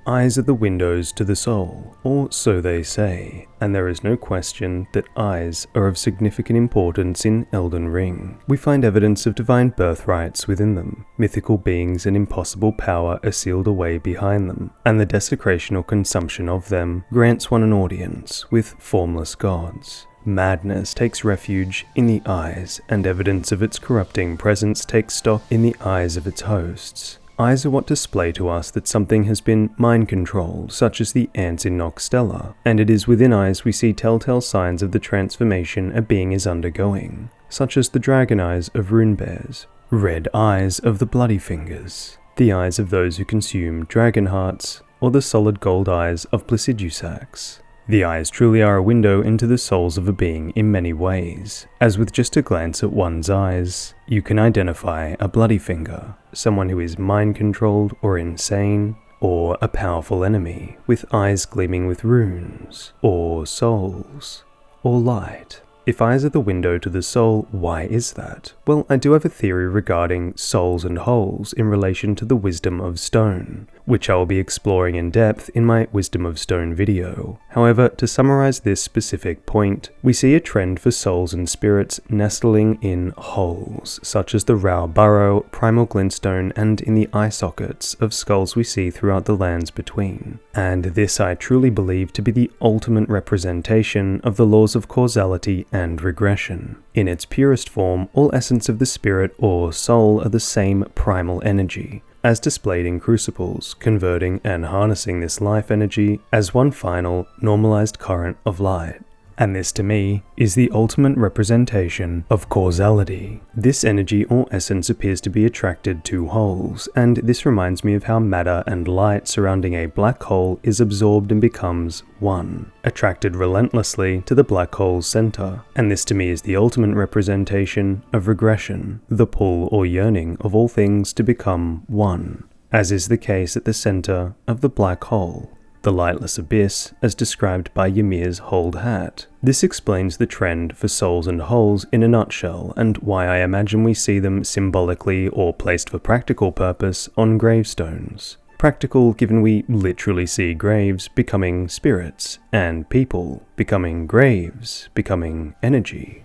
Eyes are the windows to the soul, or so they say, and there is no question that eyes are of significant importance in Elden Ring. We find evidence of divine birthrights within them, mythical beings and impossible power are sealed away behind them, and the desecration or consumption of them grants one an audience with formless gods. Madness takes refuge in the eyes, and evidence of its corrupting presence takes stock in the eyes of its hosts. Eyes are what display to us that something has been mind-controlled, such as the ants in Noxtella, and it is within eyes we see telltale signs of the transformation a being is undergoing, such as the dragon eyes of rune bears, red eyes of the bloody fingers, the eyes of those who consume dragon hearts, or the solid gold eyes of Placidusax. The eyes truly are a window into the souls of a being in many ways, as with just a glance at one's eyes, you can identify a bloody finger, someone who is mind-controlled or insane, or a powerful enemy, with eyes gleaming with runes, or souls, or light. If eyes are the window to the soul, why is that? Well, I do have a theory regarding souls and holes in relation to the Wisdom of Stone, which I will be exploring in depth in my Wisdom of Stone video. However, to summarize this specific point, we see a trend for souls and spirits nestling in holes, such as the Rao Burrow, Primal Glintstone, and in the eye sockets of skulls we see throughout the lands between. And this I truly believe to be the ultimate representation of the laws of causality and regression. In its purest form, all essence of the spirit or soul are the same primal energy, as displayed in crucibles, converting and harnessing this life energy as one final, normalized current of light. And this to me is the ultimate representation of causality. This energy or essence appears to be attracted to holes, and this reminds me of how matter and light surrounding a black hole is absorbed and becomes one, attracted relentlessly to the black hole's center. And this to me is the ultimate representation of regression, the pull or yearning of all things to become one, as is the case at the center of the black hole, the lightless abyss, as described by Ymir's Hold Hat. This explains the trend for souls and holes in a nutshell, and why I imagine we see them symbolically or placed for practical purpose on gravestones. Practical given we literally see graves becoming spirits, and people becoming graves, becoming energy.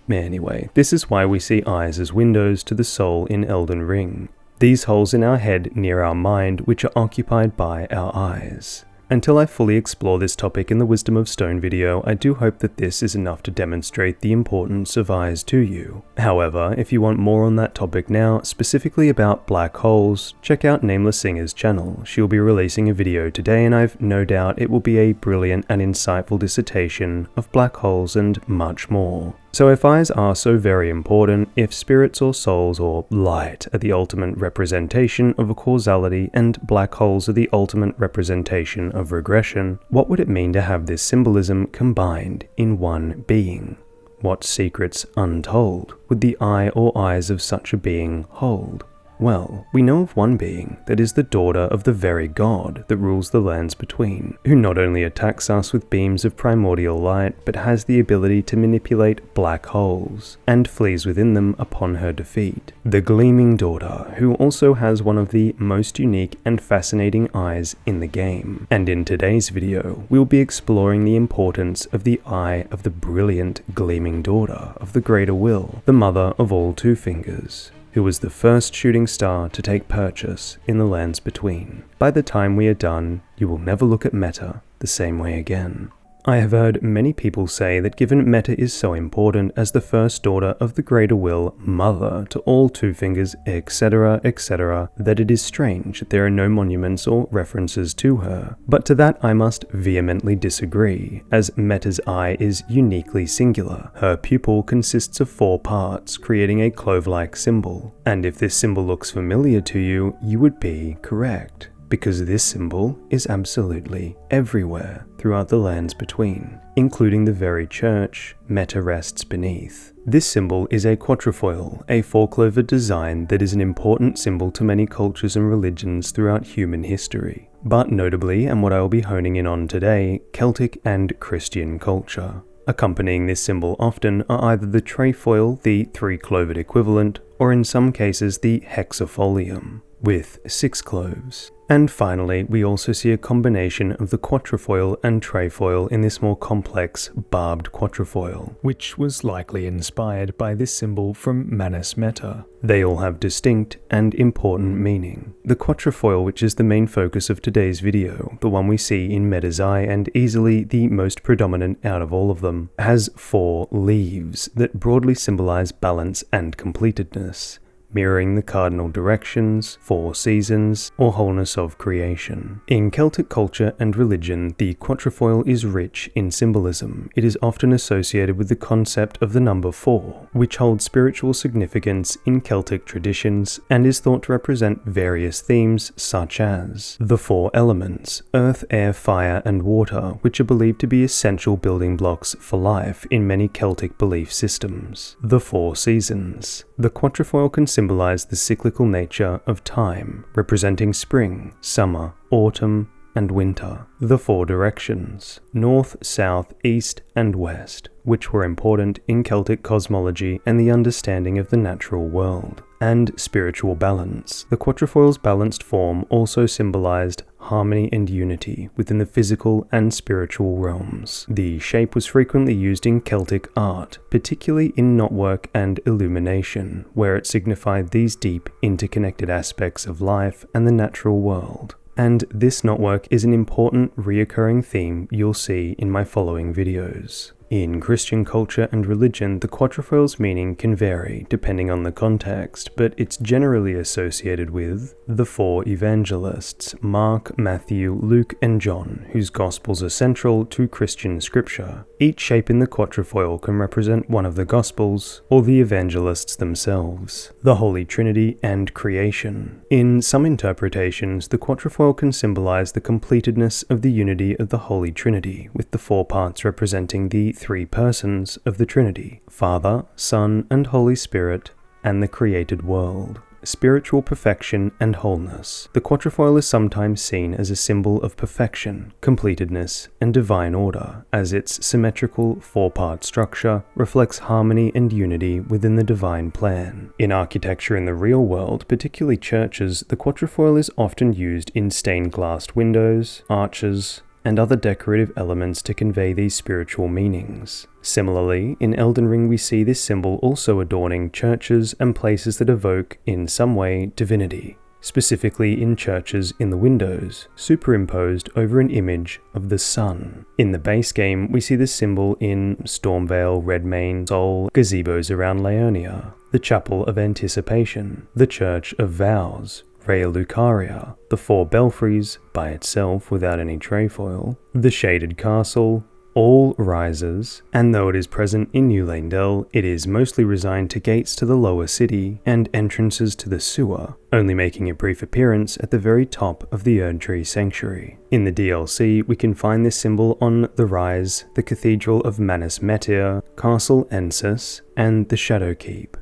Anyway, this is why we see eyes as windows to the soul in Elden Ring. These holes in our head near our mind which are occupied by our eyes. Until I fully explore this topic in the Wisdom of Stone video, I do hope that this is enough to demonstrate the importance of eyes to you. However, if you want more on that topic now, specifically about black holes, check out Nameless Singer's channel. She'll be releasing a video today, and I've no doubt it will be a brilliant and insightful dissertation of black holes and much more. So if eyes are so very important, if spirits or souls or light are the ultimate representation of a causality and black holes are the ultimate representation of regression, what would it mean to have this symbolism combined in one being? What secrets untold would the eye or eyes of such a being hold? Well, we know of one being that is the daughter of the very god that rules the lands between, who not only attacks us with beams of primordial light, but has the ability to manipulate black holes, and flees within them upon her defeat. The Gleaming Daughter, who also has one of the most unique and fascinating eyes in the game. And in today's video, we'll be exploring the importance of the eye of the brilliant Gleaming Daughter of the Greater Will, the mother of all Two Fingers, who was the first shooting star to take purchase in the lands between. By the time we are done, you will never look at Metyr the same way again. I have heard many people say that given Metyr is so important as the first daughter of the Greater Will, mother to all Two Fingers, etc., etc., that it is strange that there are no monuments or references to her. But to that I must vehemently disagree, as Metyr's eye is uniquely singular. Her pupil consists of 4 parts, creating a clove-like symbol. And if this symbol looks familiar to you, you would be correct, because this symbol is absolutely everywhere throughout the lands between, including the very church Metyr rests beneath. This symbol is a Quatrefoil, a 4-clover design that is an important symbol to many cultures and religions throughout human history, but notably, and what I will be honing in on today, Celtic and Christian culture. Accompanying this symbol often are either the Trefoil, the 3-clovered equivalent, or in some cases the Hexa folium. with 6 cloves. And finally, we also see a combination of the Quatrefoil and Trefoil in this more complex, barbed Quatrefoil, which was likely inspired by this symbol from Eye of Metyr. They all have distinct and important meaning. The Quatrefoil, which is the main focus of today's video, the one we see in Metyr's eye and easily the most predominant out of all of them, has 4 leaves that broadly symbolize balance and completedness, mirroring the cardinal directions, 4 seasons, or wholeness of creation. In Celtic culture and religion, the Quatrefoil is rich in symbolism. It is often associated with the concept of the number 4, which holds spiritual significance in Celtic traditions and is thought to represent various themes such as the 4 elements, earth, air, fire, and water, which are believed to be essential building blocks for life in many Celtic belief systems. The 4 seasons. The Quatrefoil can symbolize the cyclical nature of time, representing spring, summer, autumn, and winter. The 4 directions, north, south, east, and west, which were important in Celtic cosmology and the understanding of the natural world. And spiritual balance. The Quatrefoil's balanced form also symbolized harmony and unity within the physical and spiritual realms. The shape was frequently used in Celtic art, particularly in knotwork and illumination, where it signified these deep, interconnected aspects of life and the natural world. And this knotwork is an important reoccurring theme you'll see in my following videos. In Christian culture and religion, the Quatrefoil's meaning can vary depending on the context, but it's generally associated with the 4 evangelists, Mark, Matthew, Luke, and John, whose Gospels are central to Christian scripture. Each shape in the Quatrefoil can represent one of the Gospels, or the evangelists themselves, the Holy Trinity, and creation. In some interpretations, the Quatrefoil can symbolize the completedness of the unity of the Holy Trinity, with the 4 parts representing the 3 persons of the Trinity, Father, Son, and Holy Spirit, and the created world. Spiritual perfection and wholeness. The Quatrefoil is sometimes seen as a symbol of perfection, completedness, and divine order, as its symmetrical 4-part structure reflects harmony and unity within the divine plan. In architecture in the real world, particularly churches, the Quatrefoil is often used in stained glass windows, arches, and other decorative elements to convey these spiritual meanings. Similarly, in Elden Ring we see this symbol also adorning churches and places that evoke, in some way, divinity, specifically in churches in the windows, superimposed over an image of the sun. In the base game, we see this symbol in Stormvale, Redmane, Sol, gazebos around Laonia, the Chapel of Anticipation, the Church of Vows, Rea Lucaria, the 4 belfries, by itself without any trefoil, the Shaded Castle, all rises, and though it is present in New Leyndell, it is mostly resigned to gates to the lower city and entrances to the sewer, only making a brief appearance at the very top of the Erdtree Sanctuary. In the DLC, we can find this symbol on the Rise, the Cathedral of Eye of Metyr, Castle Ensis, and the Shadowkeep.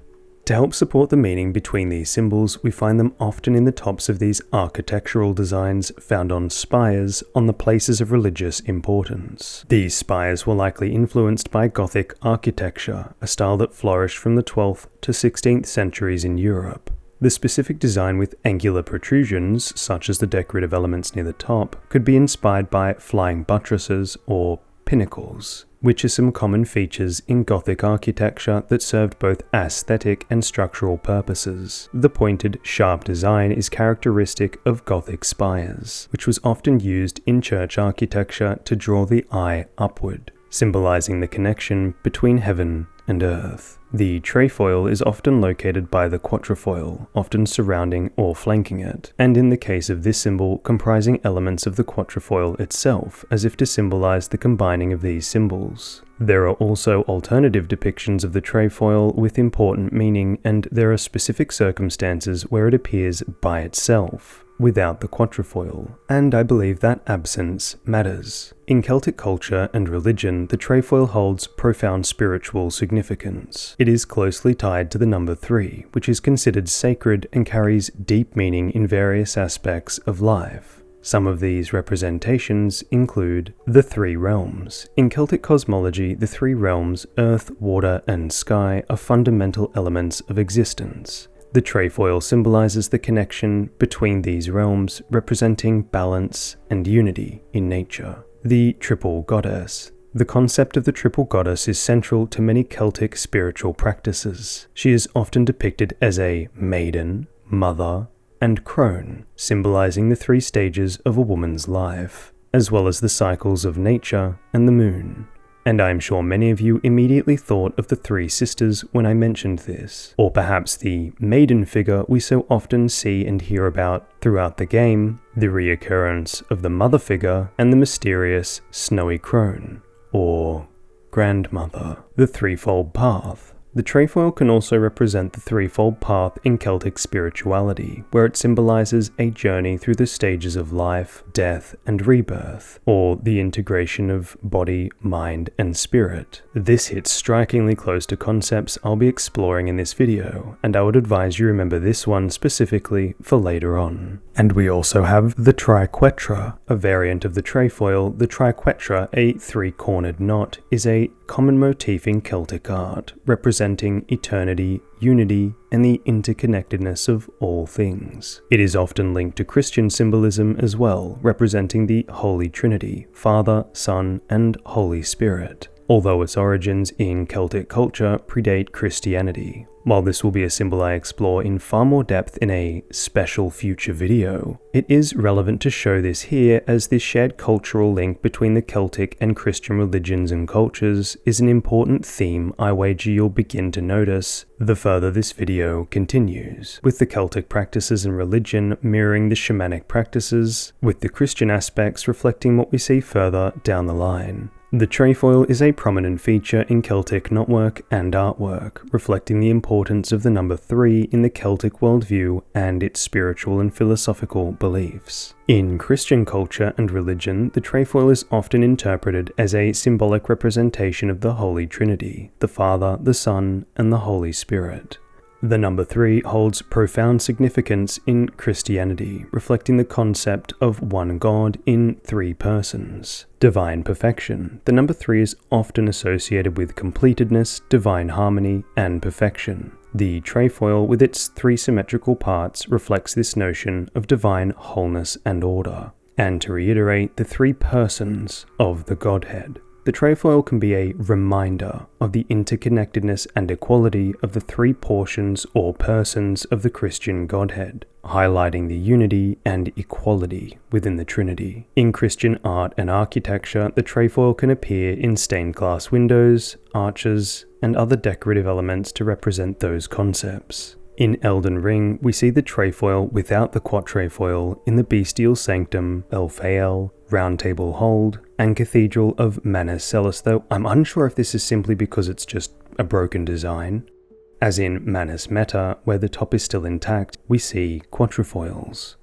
To help support the meaning between these symbols, we find them often in the tops of these architectural designs found on spires on the places of religious importance. These spires were likely influenced by Gothic architecture, a style that flourished from the 12th to 16th centuries in Europe. The specific design with angular protrusions, such as the decorative elements near the top, could be inspired by flying buttresses or pinnacles, which are some common features in Gothic architecture that served both aesthetic and structural purposes. The pointed, sharp design is characteristic of Gothic spires, which was often used in church architecture to draw the eye upward, symbolizing the connection between heaven and earth. The trefoil is often located by the quatrefoil, often surrounding or flanking it, and in the case of this symbol, comprising elements of the quatrefoil itself, as if to symbolize the combining of these symbols. There are also alternative depictions of the trefoil with important meaning, and there are specific circumstances where it appears by itself, without the quatrefoil, and I believe that absence matters. In Celtic culture and religion, the trefoil holds profound spiritual significance. It is closely tied to the number 3, which is considered sacred and carries deep meaning in various aspects of life. Some of these representations include the 3 realms. In Celtic cosmology, the 3 realms, earth, water, and sky, are fundamental elements of existence. The trefoil symbolizes the connection between these realms, representing balance and unity in nature. The triple goddess. The concept of the triple goddess is central to many Celtic spiritual practices. She is often depicted as a maiden, mother, and crone, symbolizing the three stages of a woman's life, as well as the cycles of nature and the moon. And I am sure many of you immediately thought of the three sisters when I mentioned this, or perhaps the maiden figure we so often see and hear about throughout the game, the reoccurrence of the mother figure, and the mysterious snowy crone, or grandmother. The threefold path. The trefoil can also represent the threefold path in Celtic spirituality, where it symbolizes a journey through the stages of life, death, and rebirth, or the integration of body, mind, and spirit. This hits strikingly close to concepts I'll be exploring in this video, and I would advise you remember this one specifically for later on. And we also have the triquetra, a variant of the trefoil. The triquetra, a three-cornered knot, is a common motif in Celtic art, representing eternity, unity, and the interconnectedness of all things. It is often linked to Christian symbolism as well, representing the Holy Trinity, Father, Son, and Holy Spirit, although its origins in Celtic culture predate Christianity. While this will be a symbol I explore in far more depth in a special future video, it is relevant to show this here, as this shared cultural link between the Celtic and Christian religions and cultures is an important theme I wager you'll begin to notice the further this video continues, with the Celtic practices and religion mirroring the shamanic practices, with the Christian aspects reflecting what we see further down the line. The trefoil is a prominent feature in Celtic knotwork and artwork, reflecting the importance of the number 3 in the Celtic worldview and its spiritual and philosophical beliefs. In Christian culture and religion, the trefoil is often interpreted as a symbolic representation of the Holy Trinity, the Father, the Son, and the Holy Spirit. The number 3 holds profound significance in Christianity, reflecting the concept of one God in 3 persons. Divine perfection. The number 3 is often associated with completedness, divine harmony, and perfection. The trefoil, with its 3 symmetrical parts, reflects this notion of divine wholeness and order. And to reiterate, the 3 persons of the Godhead. The trefoil can be a reminder of the interconnectedness and equality of the 3 portions or persons of the Christian Godhead, highlighting the unity and equality within the Trinity. In Christian art and architecture, the trefoil can appear in stained glass windows, arches, and other decorative elements to represent those concepts. In Elden Ring, we see the trefoil without the quatrefoil in the Bestial Sanctum, Elfael, Roundtable Hold, and Cathedral of Manus, though I'm unsure if this is simply because it's just a broken design. As in Eye of Metyr, where the top is still intact, we see quatrefoils.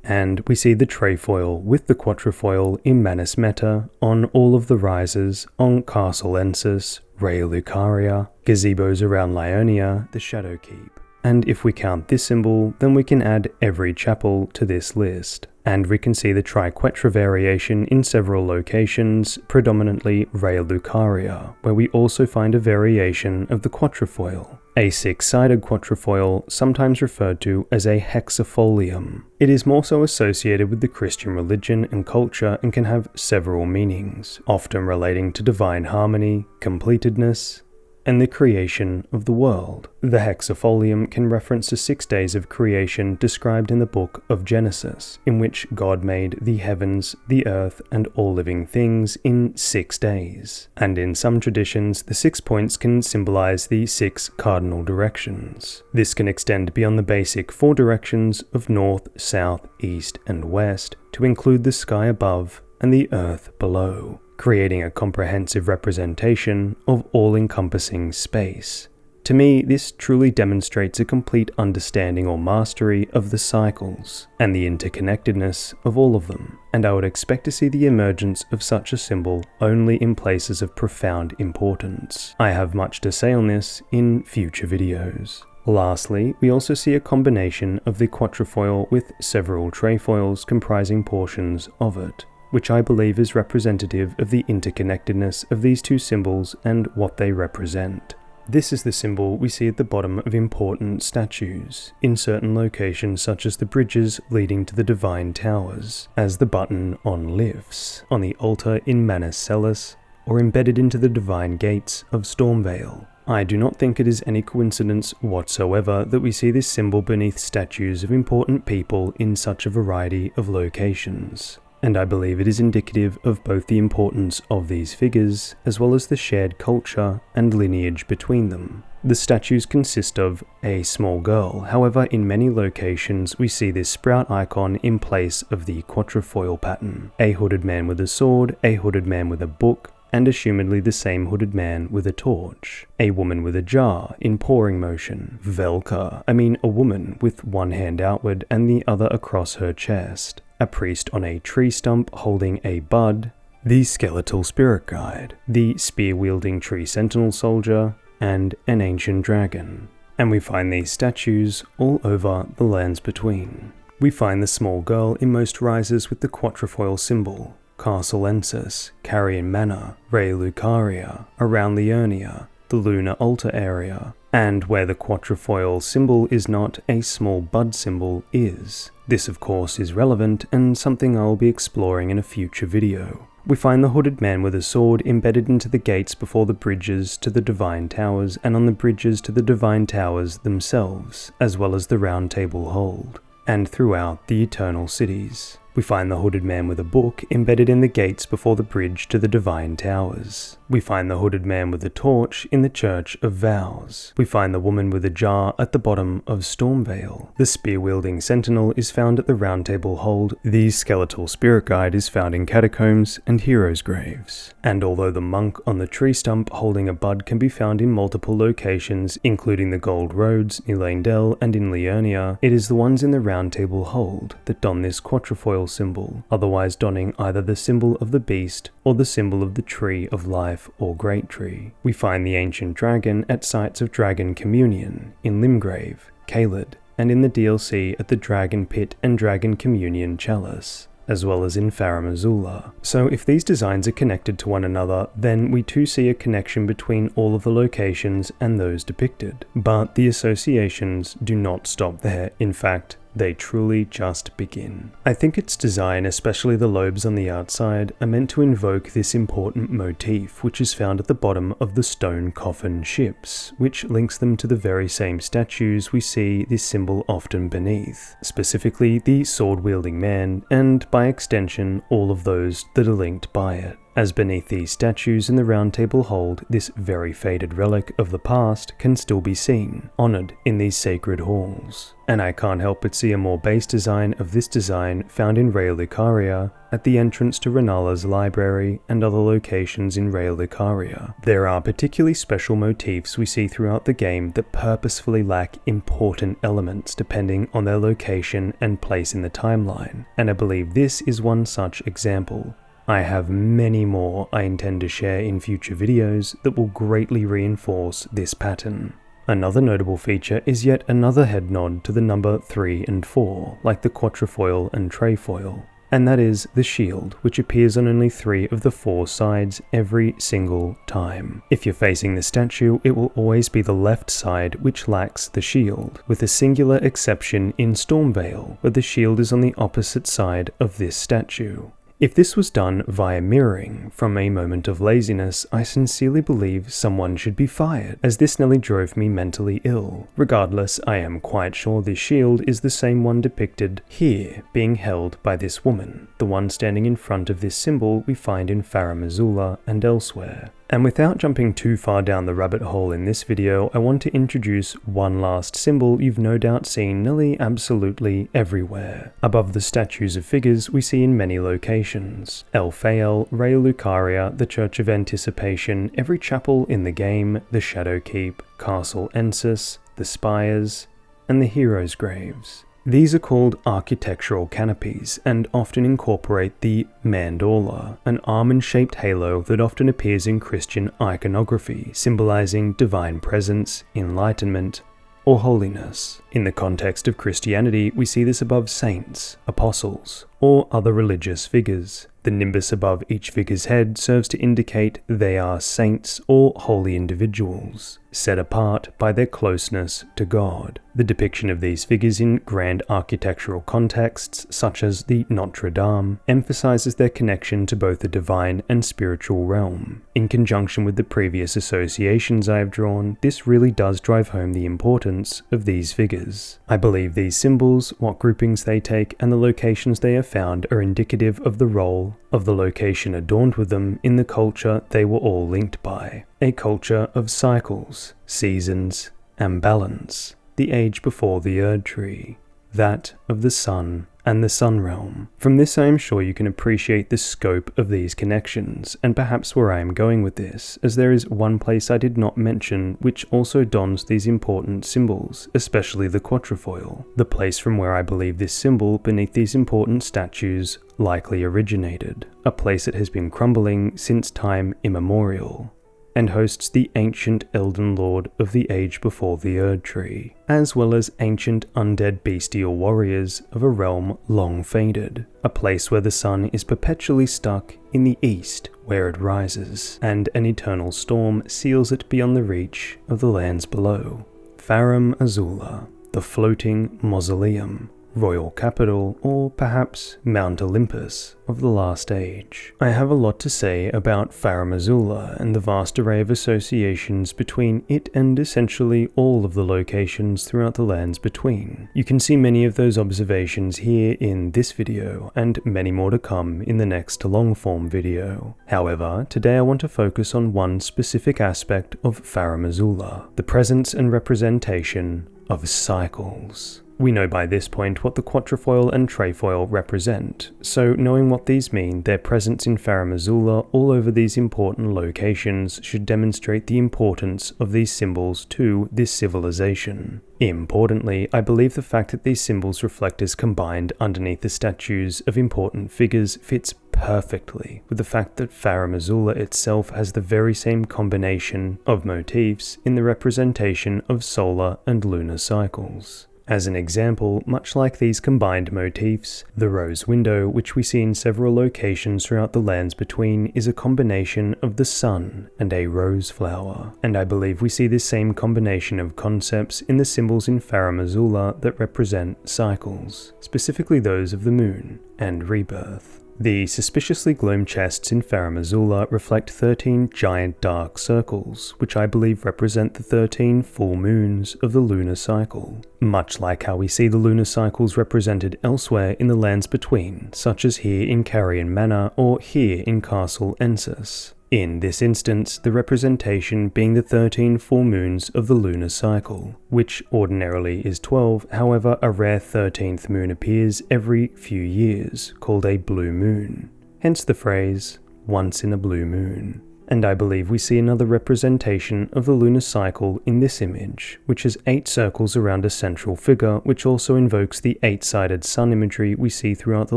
And we see the trefoil with the quatrefoil in Eye of Metyr on all of the rises on Castle Ensis, Rea Lucaria, gazebos around Lionia, the Shadow Keep. And if we count this symbol, then we can add every chapel to this list. And we can see the triquetra variation in several locations, predominantly Rea Lucaria, where we also find a variation of the quatrefoil. A 6-sided quatrefoil, sometimes referred to as a hexafolium. It is more so associated with the Christian religion and culture and can have several meanings, often relating to divine harmony, completedness, and the creation of the world. The hexafolium can reference to 6 days of creation described in the book of Genesis, in which God made the heavens, the earth, and all living things in 6 days. And in some traditions, the 6 points can symbolize the 6 cardinal directions. This can extend beyond the basic 4 directions of north, south, east, and west to include the sky above and the earth below, creating a comprehensive representation of all-encompassing space. To me, this truly demonstrates a complete understanding or mastery of the cycles and the interconnectedness of all of them, and I would expect to see the emergence of such a symbol only in places of profound importance. I have much to say on this in future videos. Lastly, we also see a combination of the quatrefoil with several trefoils comprising portions of it, which I believe is representative of the interconnectedness of these 2 symbols and what they represent. This is the symbol we see at the bottom of important statues, in certain locations such as the bridges leading to the divine towers, as the button on lifts, on the altar in Manus Celis, or embedded into the divine gates of Stormveil. I do not think it is any coincidence whatsoever that we see this symbol beneath statues of important people in such a variety of locations, and I believe it is indicative of both the importance of these figures as well as the shared culture and lineage between them. The statues consist of a small girl, however in many locations we see this sprout icon in place of the Quatrefoil pattern, a hooded man with a sword, a hooded man with a book, and assumedly the same hooded man with a torch. A woman with a jar in pouring motion. Velka, a woman with one hand outward and the other across her chest. A priest on a tree stump holding a bud. The skeletal spirit guide. The spear-wielding tree sentinel soldier. And an ancient dragon. And we find these statues all over the lands between. We find the small girl in most rises with the Quatrefoil symbol. Castle Ensis, Carrion Manor, Ray Lucaria, around Liurnia, the lunar altar area, and where the Quatrefoil symbol is not, a small bud symbol is. This of course is relevant and something I will be exploring in a future video. We find the hooded man with a sword embedded into the gates before the bridges to the divine towers and on the bridges to the divine towers themselves, as well as the round table hold, and throughout the eternal cities. We find the hooded man with a book embedded in the gates before the bridge to the divine towers. We find the hooded man with a torch in the Church of Vows. We find the woman with a jar at the bottom of Stormveil. The spear-wielding sentinel is found at the round table hold. The skeletal spirit guide is found in catacombs and heroes' graves. And although the monk on the tree stump holding a bud can be found in multiple locations, including the Gold Roads, near Leyndell and in Liurnia, it is the ones in the round table hold that don this Quatrefoil symbol, otherwise donning either the symbol of the beast or the symbol of the tree of life or great tree. We find the ancient dragon at sites of dragon communion in Limgrave, Caelid, and in the DLC at the Dragon Pit and Dragon Communion Chalice, as well as in Farum Azula. So if these designs are connected to one another, then we too see a connection between all of the locations and those depicted. But the associations do not stop there. In fact, they truly just begin. I think its design, especially the lobes on the outside, are meant to invoke this important motif which is found at the bottom of the stone coffin ships, which links them to the very same statues we see this symbol often beneath, specifically the sword-wielding man, and by extension all of those that are linked by it. As beneath these statues in the round table hold, this very faded relic of the past can still be seen, honoured in these sacred halls. And I can't help but see a more base design of this design found in Ray Lucaria, at the entrance to Renala's library and other locations in Ray Lucaria. There are particularly special motifs we see throughout the game that purposefully lack important elements depending on their location and place in the timeline, and I believe this is one such example. I have many more I intend to share in future videos that will greatly reinforce this pattern. Another notable feature is yet another head nod to the number 3 and 4, like the Quatrefoil and Trefoil, and that is the shield, which appears on only 3 of the 4 sides every single time. If you're facing the statue, it will always be the left side which lacks the shield, with a singular exception in Stormveil, where the shield is on the opposite side of this statue. If this was done via mirroring from a moment of laziness, I sincerely believe someone should be fired, as this nearly drove me mentally ill. Regardless, I am quite sure this shield is the same one depicted here, being held by this woman, the one standing in front of this symbol we find in Farum Azula and elsewhere. And without jumping too far down the rabbit hole in this video, I want to introduce one last symbol you've no doubt seen nearly absolutely everywhere. Above the statues of figures we see in many locations. Elphael, Ray Lucaria, the Church of Anticipation, every chapel in the game, the Shadowkeep, Castle Ensis, the spires, and the heroes' graves. These are called architectural canopies and often incorporate the mandorla, an almond-shaped halo that often appears in Christian iconography, symbolizing divine presence, enlightenment, or holiness. In the context of Christianity, we see this above saints, apostles, or other religious figures. The nimbus above each figure's head serves to indicate they are saints or holy individuals. set apart by their closeness to God. The depiction of these figures in grand architectural contexts, such as the Notre Dame, emphasizes their connection to both the divine and spiritual realm. In conjunction with the previous associations I have drawn, this really does drive home the importance of these figures. I believe these symbols, what groupings they take, and the locations they are found are indicative of the role of the location adorned with them in the culture they were all linked by. A culture of cycles, seasons, and balance. The age before the Erd Tree, that of the sun and the sun realm. From this I am sure you can appreciate the scope of these connections, and perhaps where I am going with this, as there is one place I did not mention which also dons these important symbols, especially the Quatrefoil, the place from where I believe this symbol beneath these important statues likely originated, a place that has been crumbling since time immemorial, and hosts the ancient Elden Lord of the age before the Erd Tree, as well as ancient undead bestial warriors of a realm long faded, a place where the sun is perpetually stuck in the east where it rises, and an eternal storm seals it beyond the reach of the lands below. Farum Azula, the floating mausoleum, royal capital, or perhaps Mount Olympus of the last age. I have a lot to say about Farum Azula and the vast array of associations between it and essentially all of the locations throughout the lands between. You can see many of those observations here in this video, and many more to come in the next long-form video. However, today I want to focus on one specific aspect of Farum Azula, the presence and representation of cycles. We know by this point what the Quatrefoil and Trefoil represent, so knowing what these mean, their presence in Farum Azula all over these important locations should demonstrate the importance of these symbols to this civilization. Importantly, I believe the fact that these symbols reflect as combined underneath the statues of important figures fits perfectly with the fact that Farum Azula itself has the very same combination of motifs in the representation of solar and lunar cycles. As an example, much like these combined motifs, the rose window, which we see in several locations throughout the lands between, is a combination of the sun and a rose flower, and I believe we see this same combination of concepts in the symbols in Farum Azula that represent cycles, specifically those of the moon and rebirth. The suspiciously gloomed chests in Farum Azula reflect 13 giant dark circles, which I believe represent the 13 full moons of the lunar cycle, much like how we see the lunar cycles represented elsewhere in the lands between, such as here in Carrion Manor or here in Castle Ensis. In this instance, the representation being the 13 full moons of the lunar cycle, which ordinarily is 12, however a rare 13th moon appears every few years, called a blue moon, hence the phrase, once in a blue moon. And I believe we see another representation of the lunar cycle in this image, which has 8 circles around a central figure, which also invokes the 8-sided sun imagery we see throughout the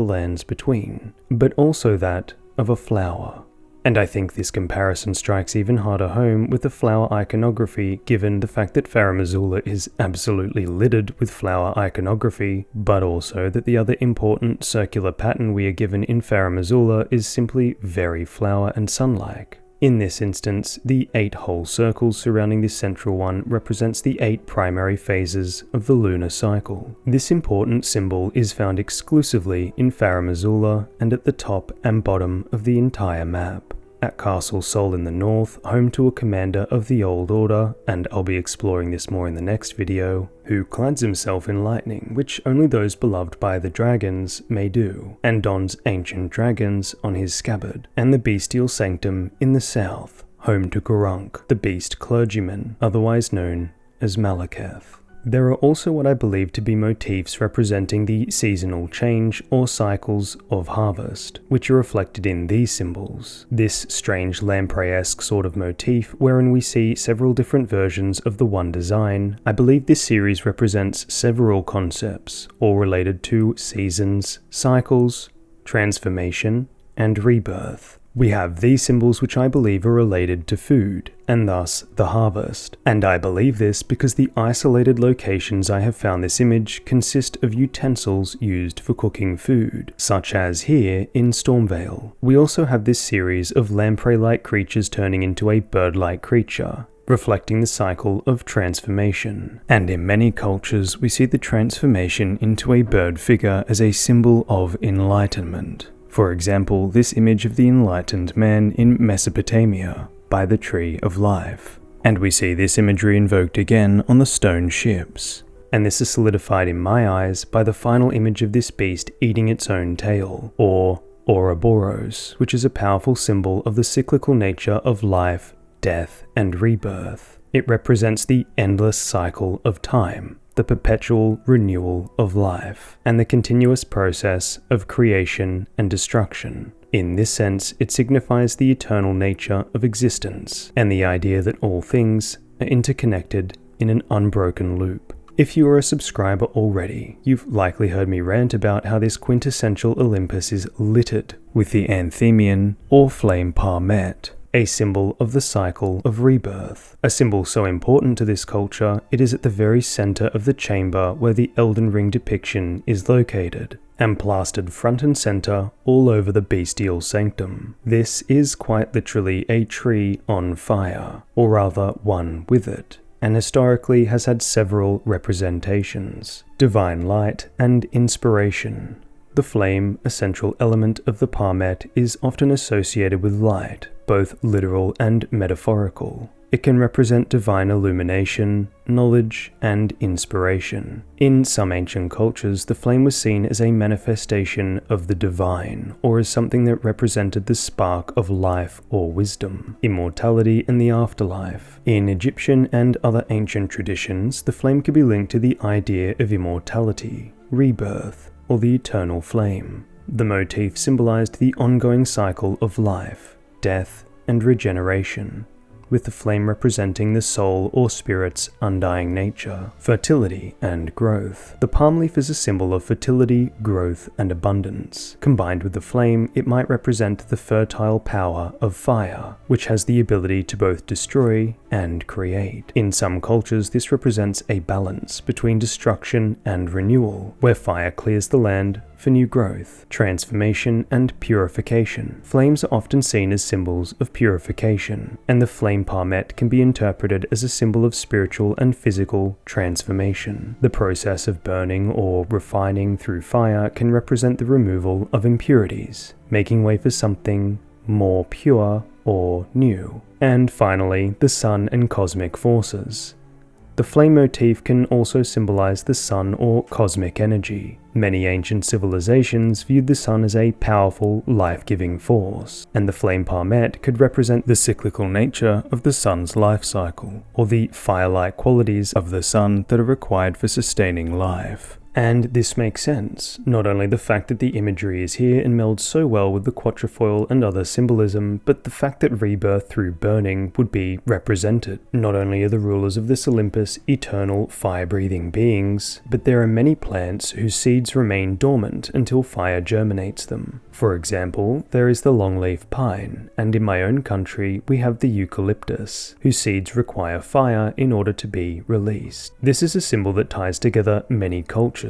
lands between, but also that of a flower. And I think this comparison strikes even harder home with the flower iconography, given the fact that Farum Azula is absolutely littered with flower iconography, but also that the other important circular pattern we are given in Farum Azula is simply very flower and sun-like. In this instance, the 8 whole circles surrounding this central one represents the 8 primary phases of the lunar cycle. This important symbol is found exclusively in Farum Azula and at the top and bottom of the entire map. At Castle Sol in the north, home to a commander of the Old Order, and I'll be exploring this more in the next video, who clads himself in lightning, which only those beloved by the dragons may do, and dons ancient dragons on his scabbard, and the bestial sanctum in the south, home to Gurunk, the beast clergyman, otherwise known as Malekith. There are also what I believe to be motifs representing the seasonal change or cycles of harvest, which are reflected in these symbols. This strange lamprey-esque sort of motif, wherein we see several different versions of the one design. I believe this series represents several concepts, all related to seasons, cycles, transformation, and rebirth. We have these symbols which I believe are related to food, and thus the harvest. And I believe this because the isolated locations I have found this image consist of utensils used for cooking food, such as here in Stormvale. We also have this series of lamprey-like creatures turning into a bird-like creature, reflecting the cycle of transformation. And in many cultures, we see the transformation into a bird figure as a symbol of enlightenment. For example, this image of the enlightened man in Mesopotamia by the Tree of Life. And we see this imagery invoked again on the stone ships. And this is solidified in my eyes by the final image of this beast eating its own tail, or Ouroboros, which is a powerful symbol of the cyclical nature of life, death, and rebirth. It represents the endless cycle of time, the perpetual renewal of life, and the continuous process of creation and destruction. In this sense, it signifies the eternal nature of existence, and the idea that all things are interconnected in an unbroken loop. If you are a subscriber already, you've likely heard me rant about how this quintessential Olympus is littered with the Anthemion or flame parmet, a symbol of the cycle of rebirth. A symbol so important to this culture, it is at the very center of the chamber where the Elden Ring depiction is located, and plastered front and center all over the bestial sanctum. This is quite literally a tree on fire, or rather one with it, and historically has had several representations: divine light and inspiration. The flame, a central element of the parmet, is often associated with light, both literal and metaphorical. It can represent divine illumination, knowledge, and inspiration. In some ancient cultures, the flame was seen as a manifestation of the divine, or as something that represented the spark of life or wisdom, immortality, and the afterlife. In Egyptian and other ancient traditions, the flame could be linked to the idea of immortality, rebirth, or the eternal flame. The motif symbolized the ongoing cycle of life, death, and regeneration, with the flame representing the soul or spirit's undying nature, fertility, and growth. The palm leaf is a symbol of fertility, growth, and abundance. Combined with the flame, it might represent the fertile power of fire, which has the ability to both destroy and create. In some cultures, this represents a balance between destruction and renewal, where fire clears the land for new growth, transformation, and purification. Flames are often seen as symbols of purification, and the flame parmet can be interpreted as a symbol of spiritual and physical transformation. The process of burning or refining through fire can represent the removal of impurities, making way for something more pure or new. And finally, the sun and cosmic forces. The flame motif can also symbolize the sun or cosmic energy. Many ancient civilizations viewed the sun as a powerful, life-giving force, and the flame parmet could represent the cyclical nature of the sun's life cycle, or the fire-like qualities of the sun that are required for sustaining life. And this makes sense, not only the fact that the imagery is here and melds so well with the Quatrefoil and other symbolism, but the fact that rebirth through burning would be represented. Not only are the rulers of this Olympus eternal fire-breathing beings, but there are many plants whose seeds remain dormant until fire germinates them. For example, there is the longleaf pine, and in my own country we have the eucalyptus, whose seeds require fire in order to be released. This is a symbol that ties together many cultures.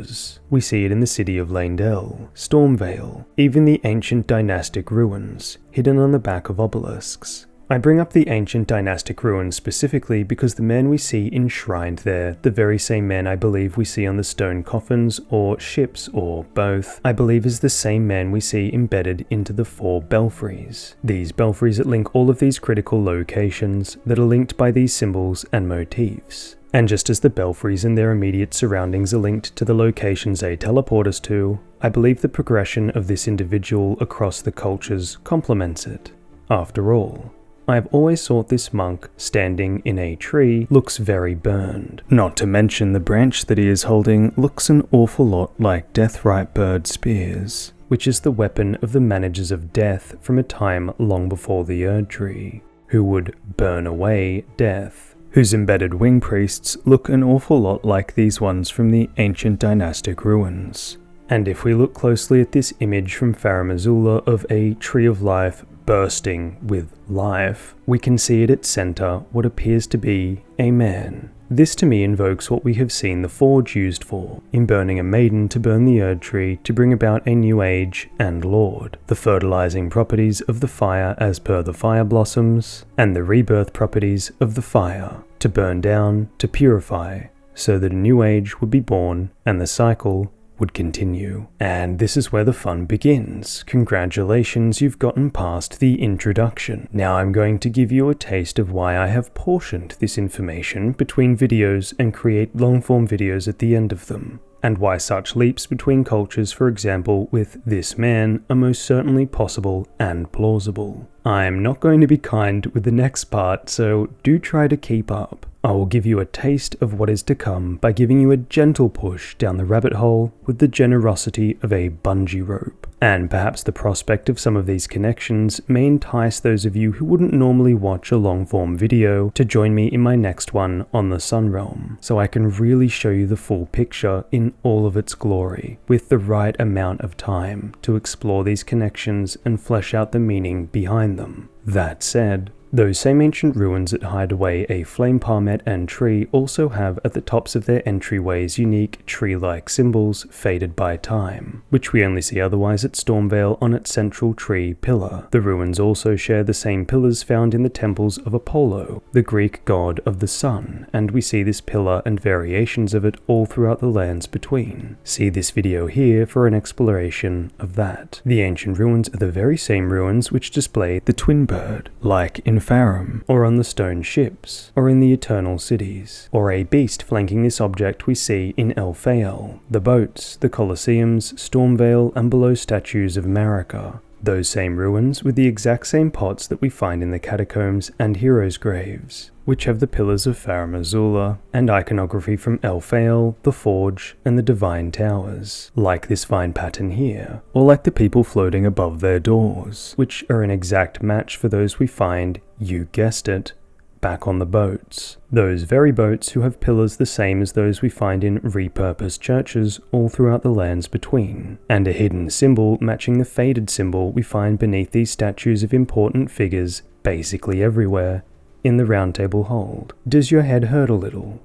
We see it in the city of Leyndell, Stormvale, even the ancient dynastic ruins, hidden on the back of obelisks. I bring up the ancient dynastic ruins specifically because the man we see enshrined there, the very same man I believe we see on the stone coffins or ships or both, I believe is the same man we see embedded into the 4 belfries. These belfries that link all of these critical locations that are linked by these symbols and motifs. And just as the belfries and their immediate surroundings are linked to the locations they teleport us to, I believe the progression of this individual across the cultures complements it. After all, I have always thought this monk, standing in a tree, looks very burned. Not to mention the branch that he is holding looks an awful lot like deathright bird spears, which is the weapon of the managers of death from a time long before the Erd Tree, who would burn away death, whose embedded wing priests look an awful lot like these ones from the ancient dynastic ruins. And if we look closely at this image from Farum Azula of a tree of life bursting with life, we can see at its center what appears to be a man, This to me invokes what we have seen the Forge used for, in burning a maiden to burn the Erd Tree to bring about a new age and Lord, the fertilizing properties of the fire as per the fire blossoms, and the rebirth properties of the fire, to burn down, to purify, so that a new age would be born and the cycle would continue. And this is where the fun begins. Congratulations, you've gotten past the introduction. Now I'm going to give you a taste of why I have portioned this information between videos and create long-form videos at the end of them, and why such leaps between cultures, for example with this man, are most certainly possible and plausible. I'm not going to be kind with the next part, so do try to keep up. I will give you a taste of what is to come by giving you a gentle push down the rabbit hole with the generosity of a bungee rope. And perhaps the prospect of some of these connections may entice those of you who wouldn't normally watch a long-form video to join me in my next one on the Sun Realm, so I can really show you the full picture in all of its glory, with the right amount of time to explore these connections and flesh out the meaning behind them. That said, those same ancient ruins that hide away a flame palmet and tree also have at the tops of their entryways unique tree-like symbols faded by time, which we only see otherwise at Stormvale on its central tree pillar. The ruins also share the same pillars found in the temples of Apollo, the Greek god of the sun, and we see this pillar and variations of it all throughout the lands between. See this video here for an exploration of that. The ancient ruins are the very same ruins which display the twin bird, like in Farum, or on the stone ships, or in the eternal cities, or a beast flanking this object we see in Elphael, the boats, the Colosseums, Stormvale, and below statues of Marika. Those same ruins with the exact same pots that we find in the catacombs and heroes' graves, which have the pillars of Farum Azula, and iconography from Elphael, the Forge, and the Divine Towers, like this vine pattern here, or like the people floating above their doors, which are an exact match for those we find, you guessed it, back on the boats. Those very boats who have pillars the same as those we find in repurposed churches all throughout the lands between, and a hidden symbol matching the faded symbol we find beneath these statues of important figures basically everywhere in the Round Table Hold. Does your head hurt a little?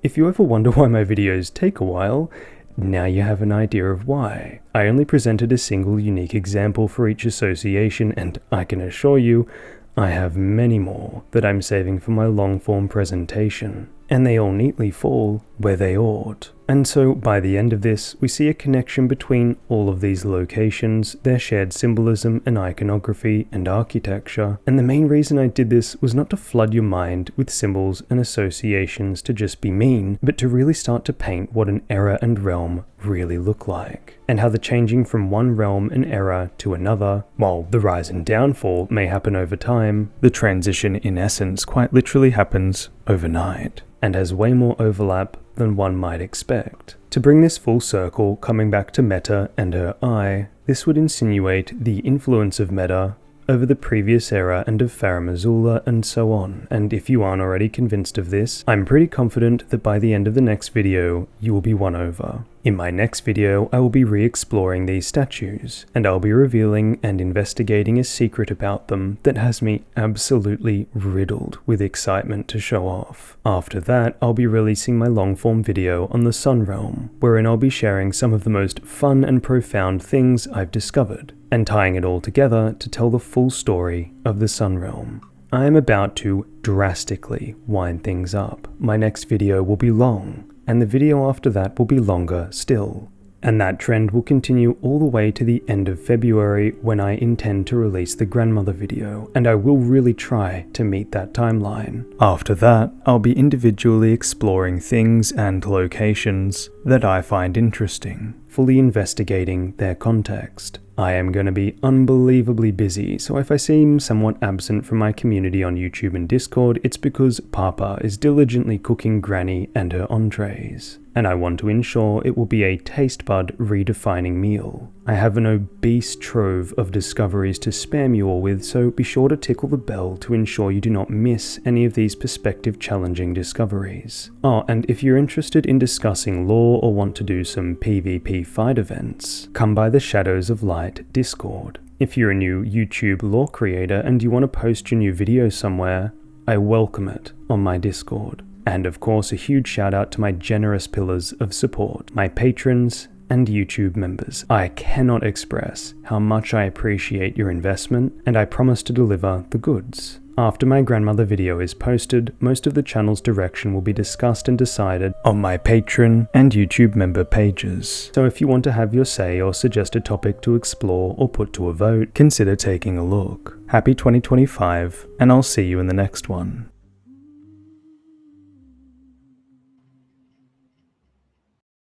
If you ever wonder why my videos take a while, now you have an idea of why. I only presented a single unique example for each association, and I can assure you, I have many more that I'm saving for my long-form presentation, and they all neatly fall where they ought. And so by the end of this, we see a connection between all of these locations, their shared symbolism and iconography and architecture, and the main reason I did this was not to flood your mind with symbols and associations to just be mean, but to really start to paint what an era and realm really look like, and how the changing from one realm and era to another, while the rise and downfall may happen over time, the transition in essence quite literally happens overnight, and has way more overlap than one might expect. To bring this full circle, coming back to Metyr and her eye, this would insinuate the influence of Metyr over the previous era and of Farum Azula and so on, and if you aren't already convinced of this, I'm pretty confident that by the end of the next video, you will be won over. In my next video, I will be re-exploring these statues, and I'll be revealing and investigating a secret about them that has me absolutely riddled with excitement to show off. After that, I'll be releasing my long-form video on the Sun Realm, wherein I'll be sharing some of the most fun and profound things I've discovered, and tying it all together to tell the full story of the Sun Realm. I am about to drastically wind things up. My next video will be long, and the video after that will be longer still. And that trend will continue all the way to the end of February when I intend to release the grandmother video, and I will really try to meet that timeline. After that, I'll be individually exploring things and locations that I find interesting, fully investigating their context. I am going to be unbelievably busy, so if I seem somewhat absent from my community on YouTube and Discord, it's because Papa is diligently cooking Granny and her entrees, and I want to ensure it will be a taste bud redefining meal. I have an obese trove of discoveries to spam you all with, so be sure to tickle the bell to ensure you do not miss any of these perspective challenging discoveries. Oh, and if you're interested in discussing lore or want to do some PvP fight events, come by the Shadows of Light Discord. If you're a new YouTube lore creator and you want to post your new video somewhere, I welcome it on my Discord. And of course, a huge shout out to my generous pillars of support, my patrons and YouTube members. I cannot express how much I appreciate your investment, and I promise to deliver the goods. After my grandmother video is posted, most of the channel's direction will be discussed and decided on my Patreon and YouTube member pages. So if you want to have your say or suggest a topic to explore or put to a vote, consider taking a look. Happy 2025, and I'll see you in the next one.